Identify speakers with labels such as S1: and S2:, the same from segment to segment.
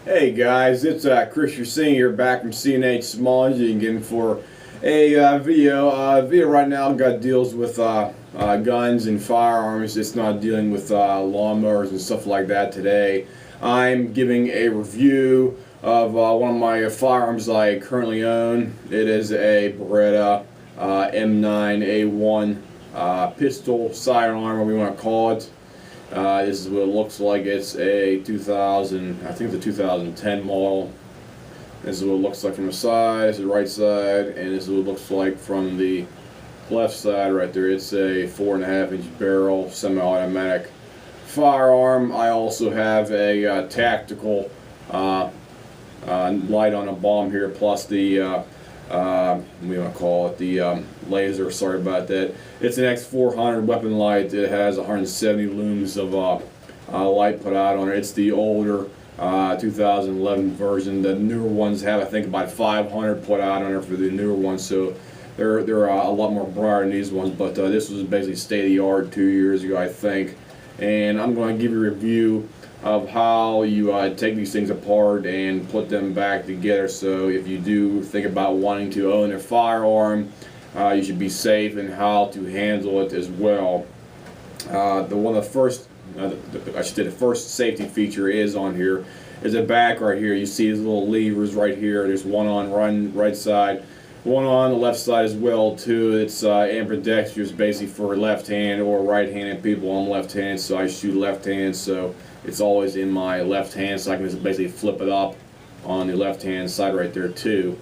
S1: Hey guys, it's Chris you're seeing here back from CNH Small Engine again for a video right now. Got deals with guns and firearms. It's not dealing with lawnmowers and stuff like that today. I'm giving a review of one of my firearms I currently own. It is a Beretta M9A1 pistol sidearm, whatever we want to call it. This is what it looks like. It's a 2000, I think it's a 2010 model. This is what it looks like from the side, this is the right side, and this is what it looks like from the left side right there. It's a 4.5-inch barrel, semi-automatic firearm. I also have a tactical light on a bomb here, plus the we want to call it the laser. Sorry about that. It's an X400 weapon light. It has 170 lumens of light put out on it. It's the older 2011 version. The newer ones have, I think, about 500 put out on it for the newer ones. So they're a lot more brighter than these ones. But this was basically state of the art 2 years ago, I think. And I'm going to give you a review of how you take these things apart and put them back together. So if you do think about wanting to own a firearm, you should be safe, and how to handle it as well. The first safety feature is on here. Is the back right here. You see these little levers right here. There's one on right side, one on the left side as well too. It's ambidextrous, basically for left-hand or right-handed people. On left hand, so I shoot left hand, so it's always in my left hand, so I can just basically flip it up on the left hand side right there too.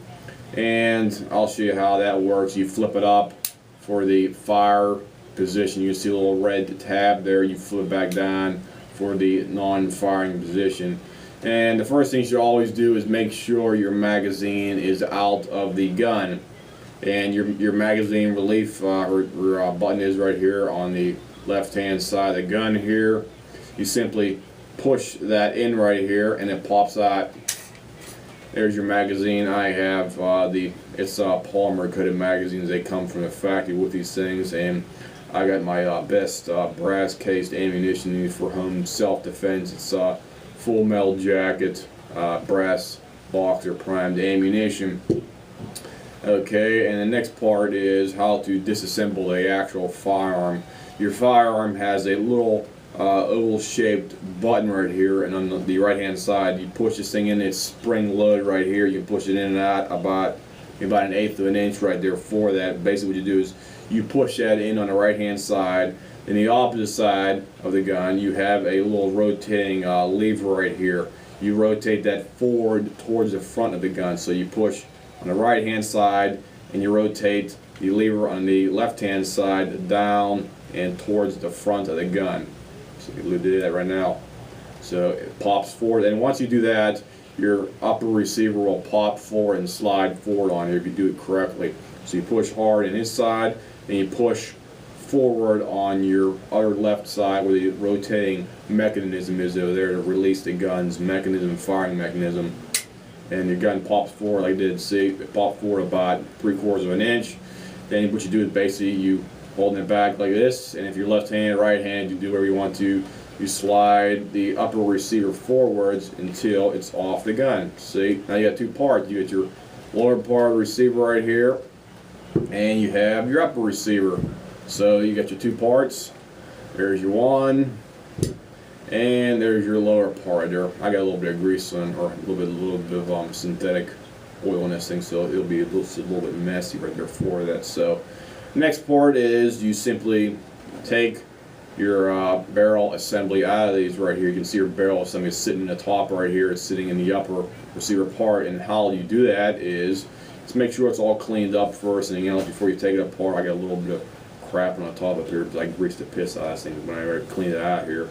S1: And I'll show you how that works. You flip it up for the fire position. You see a little red tab there. You flip it back down for the non-firing position. And the first thing you should always do is make sure your magazine is out of the gun. And your magazine relief button is right here on the left-hand side of the gun here. You simply push that in right here, and it pops out. There's your magazine. I have it's polymer coated magazines. They come from the factory with these things, and I got my best brass cased ammunition used for home self-defense. It's full metal jacket, brass boxer primed ammunition. Okay, and the next part is how to disassemble the actual firearm. Your firearm has a little oval-shaped button right here, and on the right-hand side, you push this thing in. It's spring-loaded right here. You push it in and out about 1/8 of an inch right there for that. Basically, what you do is you push that in on the right-hand side. In the opposite side of the gun, you have a little rotating lever right here. You rotate that forward towards the front of the gun. So you push on the right-hand side, and you rotate the lever on the left-hand side down and towards the front of the gun. So you do that right now. So it pops forward, and once you do that, your upper receiver will pop forward and slide forward on here if you do it correctly. So you push hard on this side, and you push forward on your other left side where the rotating mechanism is over there to release the gun's mechanism, firing mechanism. And your gun pops forward like I did. See, it popped forward about 3/4 of an inch. Then what you do is basically you holding it back like this, and if you're left-handed, right-handed, you do whatever you want to. You slide the upper receiver forwards until it's off the gun. See, now you got two parts. You got your lower part of the receiver right here, and you have your upper receiver. So you got your two parts. There's your one, and there's your lower part there. I got a little bit of grease on, or a little bit of synthetic oil on this thing, so it'll be a little bit messy right there for that. So next part is you simply take your barrel assembly out of these right here. You can see your barrel assembly is sitting in the top right here. It's sitting in the upper receiver part, and how you do that is just make sure it's all cleaned up first, and before you take it apart. I got a little bit of crap on the top of here. I greased the piss out of this thing when I already cleaned it out here.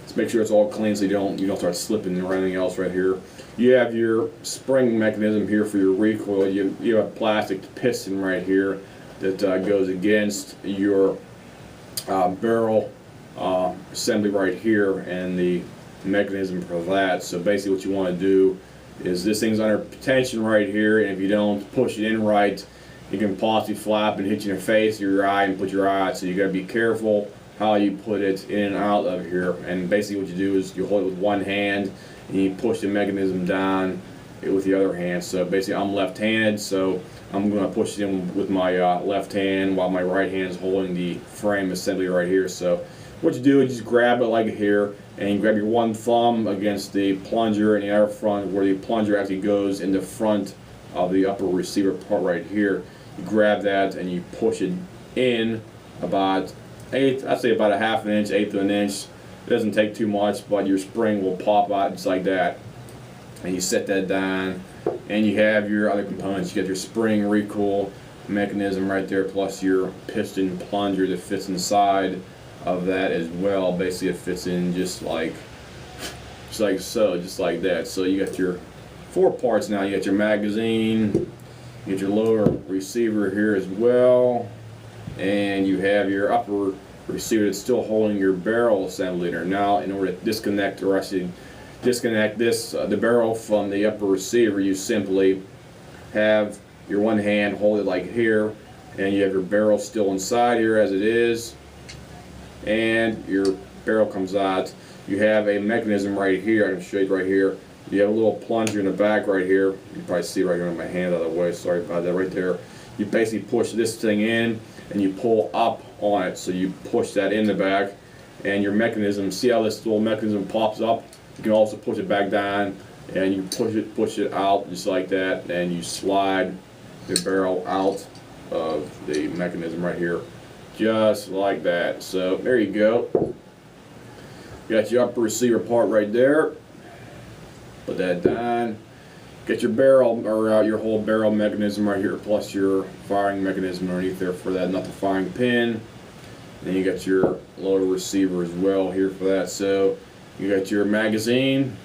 S1: Just make sure it's all clean so you don't start slipping or anything else right here. You have your spring mechanism here for your recoil. You have a plastic piston right here that goes against your barrel assembly right here, and the mechanism for that. So basically what you want to do is this thing's under tension right here, and if you don't push it in right, you can possibly flap and hit you in the face or your eye and put your eye out. So you got to be careful how you put it in and out of here. And basically what you do is you hold it with one hand and you push the mechanism down with the other hand. So basically I'm left-handed, so I'm going to push it in with my left hand while my right hand is holding the frame assembly right here. So what you do is just grab it like here, and you grab your one thumb against the plunger and the other front where the plunger actually goes in the front of the upper receiver part right here. You grab that and you push it in about I'd say about a half an inch, eighth of an inch. It doesn't take too much, but your spring will pop out just like that. And you set that down, and you have your other components. You got your spring recoil mechanism right there, plus your piston plunger that fits inside of that as well. Basically, it fits in just like so, just like that. So you got your 4 parts now. You got your magazine, you got your lower receiver here as well, and you have your upper receiver that's still holding your barrel assembly there. Now, in order to disconnect, or actually disconnect this the barrel from the upper receiver, you simply have your one hand hold it like here, and you have your barrel still inside here as it is, and your barrel comes out. You have a mechanism right here. I can show you right here. You have a little plunger in the back right here. You can probably see right here on my hand out of the way. Sorry about that. Right there. You basically push this thing in and you pull up on it. So you push that in the back, and your mechanism. See how this little mechanism pops up? You can also push it back down, and you push it out just like that, and you slide the barrel out of the mechanism right here, just like that. So there you go. You got your upper receiver part right there. Put that down. Get your barrel, or your whole barrel mechanism right here, plus your firing mechanism underneath there for that, not the firing pin. Then you got your lower receiver as well here for that. So you got your magazine.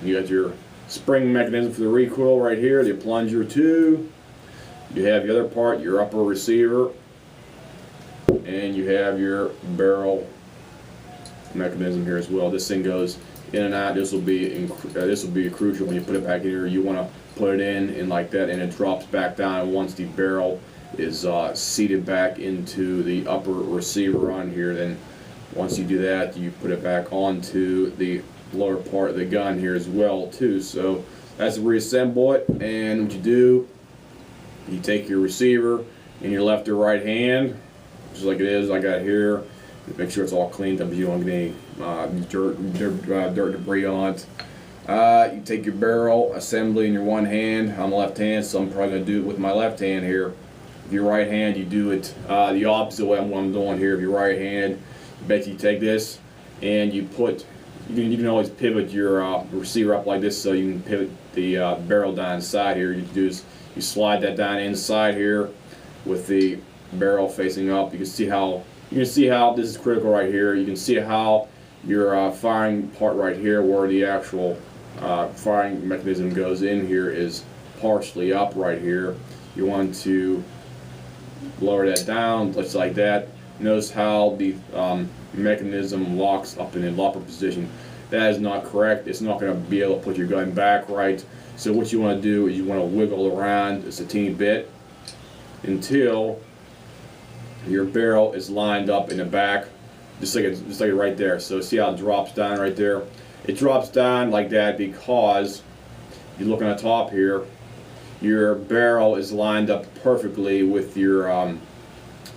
S1: You got your spring mechanism for the recoil right here, the plunger too. You have the other part, your upper receiver, and you have your barrel mechanism here as well. This thing goes in and out. This will be crucial when you put it back in here. You want to put it in like that, and it drops back down once the barrel is seated back into the upper receiver on here. Then once you do that, you put it back onto the lower part of the gun here as well too. So that's to reassemble it. And what you do, you take your receiver in your left or right hand, just like it is. I got here. Make sure it's all cleaned up. You don't get any dirt debris on it. You take your barrel assembly in your one hand. I'm left hand, so I'm probably going to do it with my left hand here. If your right hand, you do it the opposite way of what I'm doing here. If your right hand, you basically take this and you put, you can always pivot your receiver up like this, so you can pivot the barrel down inside here. You do is you slide that down inside here with the barrel facing up. You can see how this is critical right here. You can see how your firing part right here, where the actual firing mechanism goes in here, is partially up right here. You want to lower that down just like that. Notice how the mechanism locks up in the upper position. That is not correct. It's not going to be able to put your gun back right. So what you want to do is you want to wiggle around just a teeny bit until your barrel is lined up in the back, just like it right there. So see how it drops down right there? It drops down like that because you look on the top here, your barrel is lined up perfectly with your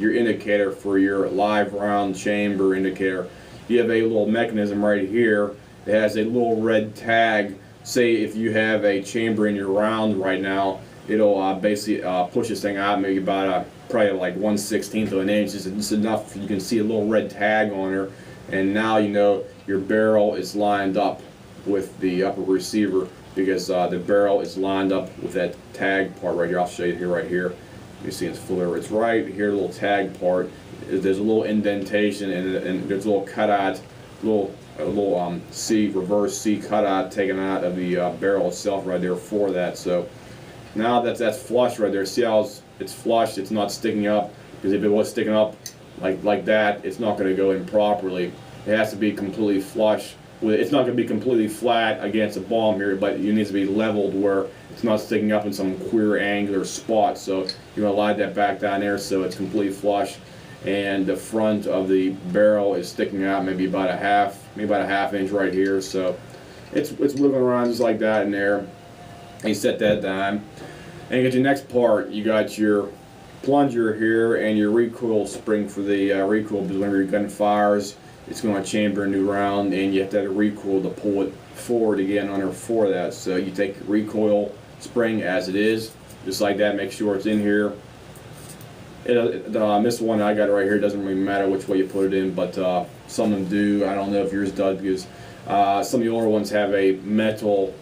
S1: indicator for your live round chamber indicator. You have a little mechanism right here that has a little red tag. Say if you have a chamber in your round right now, it'll basically push this thing out maybe about probably like 1/16 of an inch. It's enough. You can see a little red tag on her, and now you know your barrel is lined up with the upper receiver, because the barrel is lined up with that tag part right here. I'll show you here right here. You see it's fuller. It's right here, the little tag part. There's a little indentation, and there's a little cutout, a little reverse C cutout taken out of the barrel itself right there for that. So now that's flush right there. See how it's flush? It's not sticking up, because if it was sticking up like that, it's not going to go in properly. It has to be completely flush. It's not going to be completely flat against the bottom here, but it needs to be leveled where it's not sticking up in some queer angular spot. So you're going to lie that back down there so it's completely flush, and the front of the barrel is sticking out maybe about a half inch right here. So it's wiggling around just like that in there. And you set that down. And you get your next part. You got your plunger here and your recoil spring for the recoil, because whenever your gun fires, it's going to chamber a new round, and you have to have a recoil to pull it forward again under for that. So you take your recoil spring as it is, just like that. Make sure it's in here. This one I got right here, doesn't really matter which way you put it in, but some of them do. I don't know if yours does, because some of the older ones have a metal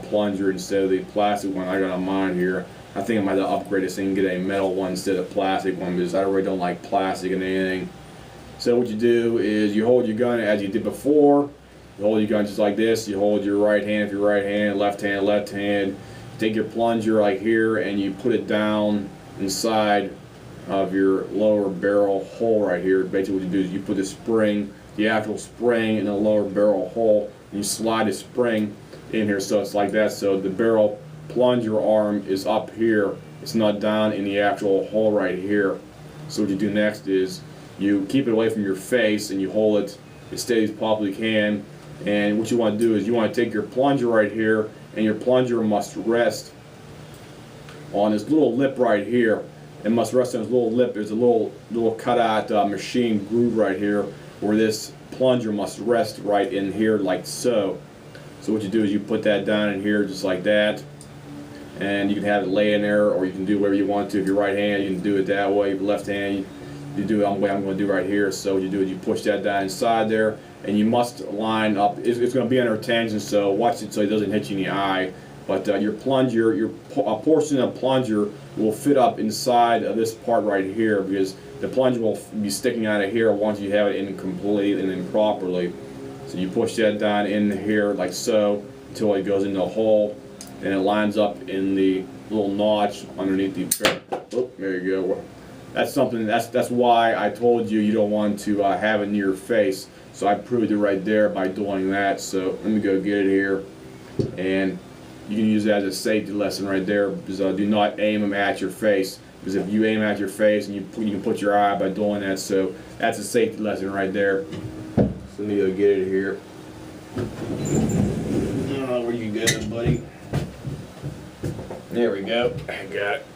S1: plunger instead of the plastic one I got on mine here. I think I might have to upgrade this thing and get a metal one instead of a plastic one, because I really don't like plastic in anything. So what you do is you hold your gun as you did before. You hold your gun just like this. You hold your right hand if you're right hand, left hand, left hand. You take your plunger like here and you put it down inside of your lower barrel hole right here. Basically what you do is you put the spring, the actual spring, in the lower barrel hole, and you slide the spring in here, so it's like that. So the barrel plunger arm is up here. It's not down in the actual hole right here. So what you do next is you keep it away from your face and you hold it as steady as you possibly can. And what you want to do is you want to take your plunger right here, and your plunger must rest on this little lip right here. It must rest on this little lip. There's a little cutout machine groove right here where this plunger must rest right in here, like so. So what you do is you put that down in here just like that, and you can have it lay in there, or you can do whatever you want to. If you're right hand, you can do it that way. If you're left hand, you do it the way I'm going to do right here. So what you do is you push that down inside there, and you must line up. It's going to be under tension, so watch it so it doesn't hit you in the eye. But your plunger, a portion of plunger will fit up inside of this part right here, because the plunger will be sticking out of here once you have it in completely and in properly. So you push that down in here like so until it goes in the hole, and it lines up in the little notch underneath the barrel. Oh, there you go. That's something. That's why I told you don't want to have it near your face. So I proved it right there by doing that. So let me go get it here, and you can use that as a safety lesson right there, because do not aim them at your face, because if you aim at your face, and you can put your eye by doing that. So that's a safety lesson right there. So let me go get it here. Where you go, buddy? There we go. I got it.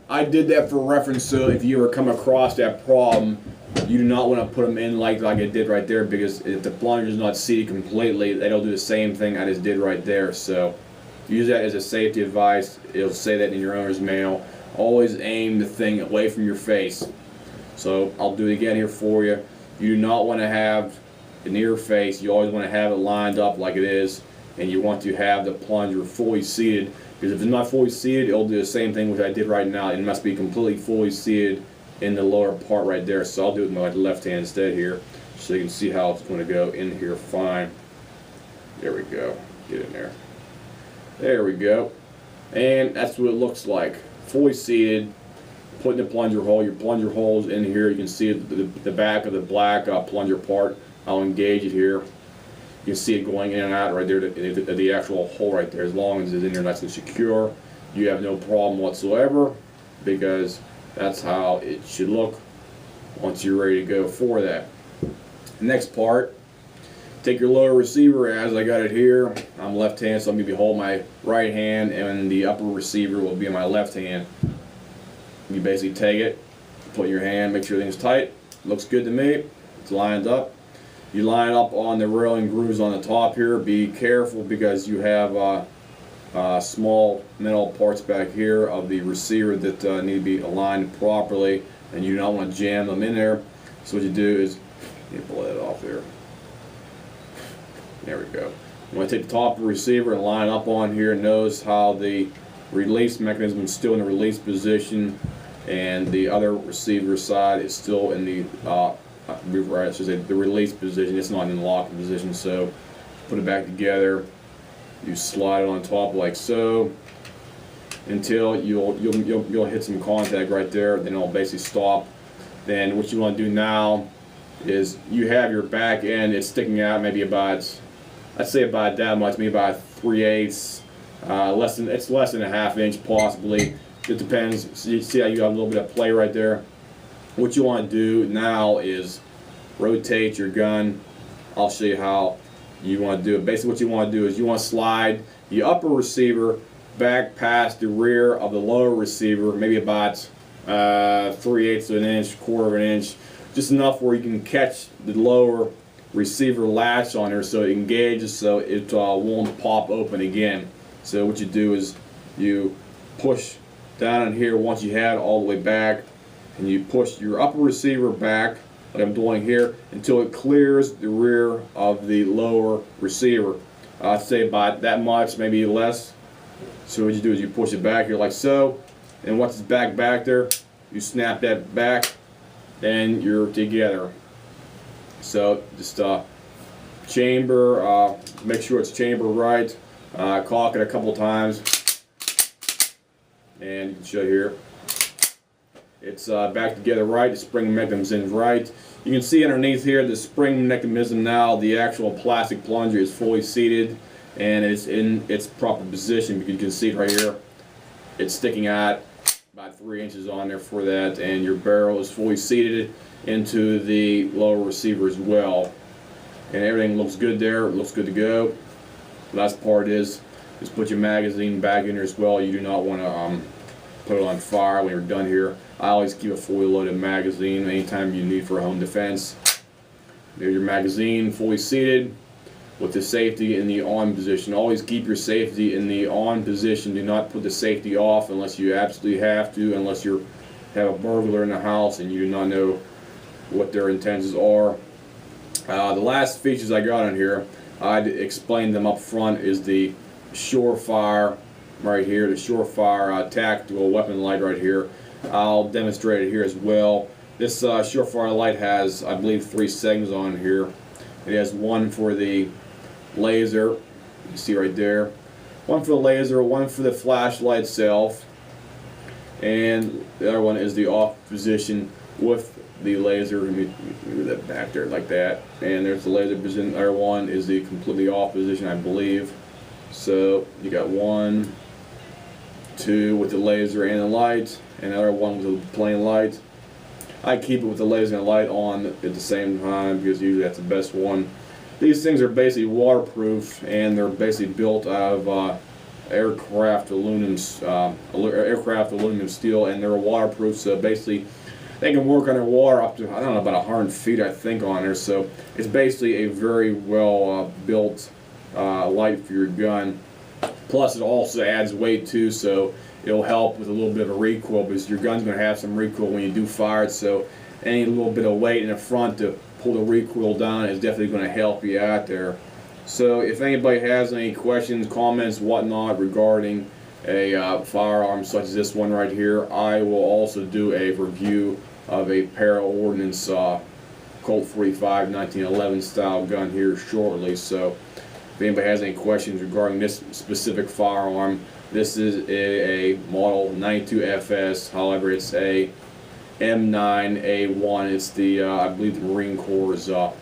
S1: I did that for reference, so if you ever come across that problem, you do not want to put them in like I did right there, because if the plunger is not seated completely, they'll do the same thing I just did right there. So use that as a safety advice. It'll say that in your owner's manual. Always aim the thing away from your face. So I'll do it again here for you. You do not want to have it near your face. You always want to have it lined up like it is, and you want to have the plunger fully seated, because if it's not fully seated, it'll do the same thing which I did right now. It must be completely fully seated in the lower part right there. So I'll do it with my left hand instead here, so you can see how it's going to go in here fine. There we go. Get in there. There we go. And that's what it looks like. Fully seated. Put in the plunger hole. Your plunger hole's in here. You can see the back of the black plunger part. I'll engage it here. You can see it going in and out right there, the actual hole right there. As long as it's in there nice and secure, you have no problem whatsoever, because that's how it should look once you're ready to go for that. Next part, take your lower receiver as I got it here. I'm left hand, so I'm going to hold my right hand, and the upper receiver will be in my left hand. You basically take it, put in your hand, make sure everything's tight. Looks good to me. It's lined up. You line up on the railing grooves on the top here. Be careful, because you have small metal parts back here of the receiver that need to be aligned properly, and you don't want to jam them in there. So what you do is you pull that off there. There we go. You want to take the top of the receiver and line up on here. Notice how the release mechanism is still in the release position, and the other receiver side is still in the the release position. It's not in the locking position. So put it back together. You slide it on top like so until you'll hit some contact right there. Then it'll basically stop. Then what you want to do now is you have your back end. It's sticking out maybe about, I'd say about that much, maybe about 3/8. It's less than a ½ inch possibly. It depends. So you see how you got a little bit of play right there. What you want to do now is rotate your gun. I'll show you how. you want to do it. Basically what you want to do is you want to slide the upper receiver back past the rear of the lower receiver, maybe about 3/8 of an inch, quarter of an inch, just enough where you can catch the lower receiver latch on there so it engages, so it won't pop open again. So what you do is you push down in here once you have it all the way back, and you push your upper receiver back like I'm doing here until it clears the rear of the lower receiver. I'd say about that much, maybe less. So what you do is you push it back here like so, and once it's back there, you snap that back, and you're together. So just chamber, make sure it's chamber right, caulk it a couple times, and you can show here it's back together right, the spring mechanism is right. You can see underneath here the spring mechanism now, the actual plastic plunger is fully seated and it's in its proper position. You can see it right here, it's sticking out about 3 inches on there for that, and your barrel is fully seated into the lower receiver as well, and everything looks good there. It looks good to go. Last part is just put your magazine back in there as well. You do not want to put it on fire when you're done here. I always keep a fully loaded magazine anytime you need for home defense. There's your magazine fully seated with the safety in the on position. Always keep your safety in the on position. Do not put the safety off unless you absolutely have to, unless you have a burglar in the house and you do not know what their intentions are. The last features I got on here, I'd explain them up front, is the Surefire right here, the Surefire tactical weapon light right here. I'll demonstrate it here as well. This Surefire light has, I believe, 3 segments on here. It has one for the laser, you see right there, one for the laser, one for the flashlight itself, and the other one is the off position with the laser. Let me move that back there like that, and there's the laser position. The other one is the completely off position, I believe. So you got 1, 2 with the laser and the light, and the other one with the plain light. I keep it with the laser and light on at the same time because usually that's the best one. These things are basically waterproof, and they're basically built out of aircraft aluminum steel, and they're waterproof. So basically, they can work underwater up to, I don't know, about 100 feet, I think, on there. So it's basically a very well built light for your gun. Plus, it also adds weight too, so it'll help with a little bit of a recoil, because your gun's going to have some recoil when you do fire it. So any little bit of weight in the front to pull the recoil down is definitely going to help you out there. So if anybody has any questions, comments, whatnot regarding a firearm such as this one right here, I will also do a review of a para-ordnance Colt 45 1911 style gun here shortly. So if anybody has any questions regarding this specific firearm, this is a model 92FS. However, it's a M9A1. It's the I believe the Marine Corps'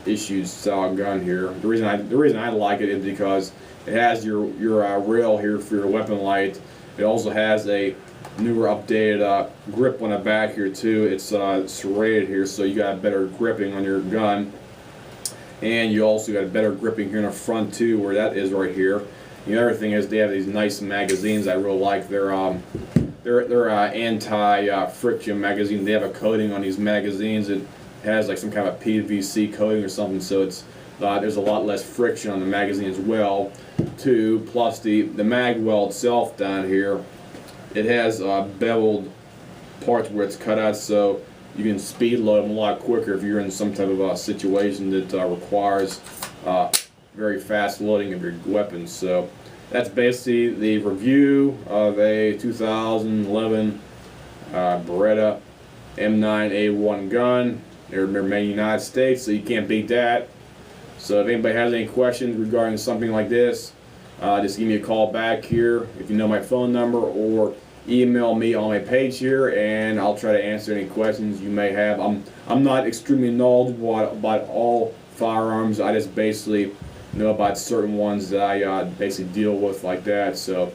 S1: issued style gun here. The reason I like it is because it has your rail here for your weapon light. It also has a newer updated grip on the back here too. It's serrated here, so you got better gripping on your gun, and you also got better gripping here in the front too, where that is right here. The other thing is they have these nice magazines I really like. They're anti-friction magazine. They have a coating on these magazines. It has like some kind of PVC coating or something, so it's there's a lot less friction on the magazine as well too. Plus the mag well itself down here, it has beveled parts where it's cut out, so you can speed load them a lot quicker if you're in some type of situation that requires very fast loading of your weapons. So that's basically the review of a 2011 Beretta M9A1 gun. They're made in the United States, so you can't beat that. So if anybody has any questions regarding something like this, just give me a call back here if you know my phone number, or email me on my page here, and I'll try to answer any questions you may have. I'm not extremely knowledgeable about all firearms. I just basically know about certain ones that I basically deal with like that. So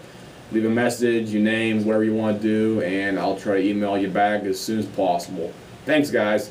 S1: leave a message, your name, whatever you want to do, and I'll try to email you back as soon as possible. Thanks, guys.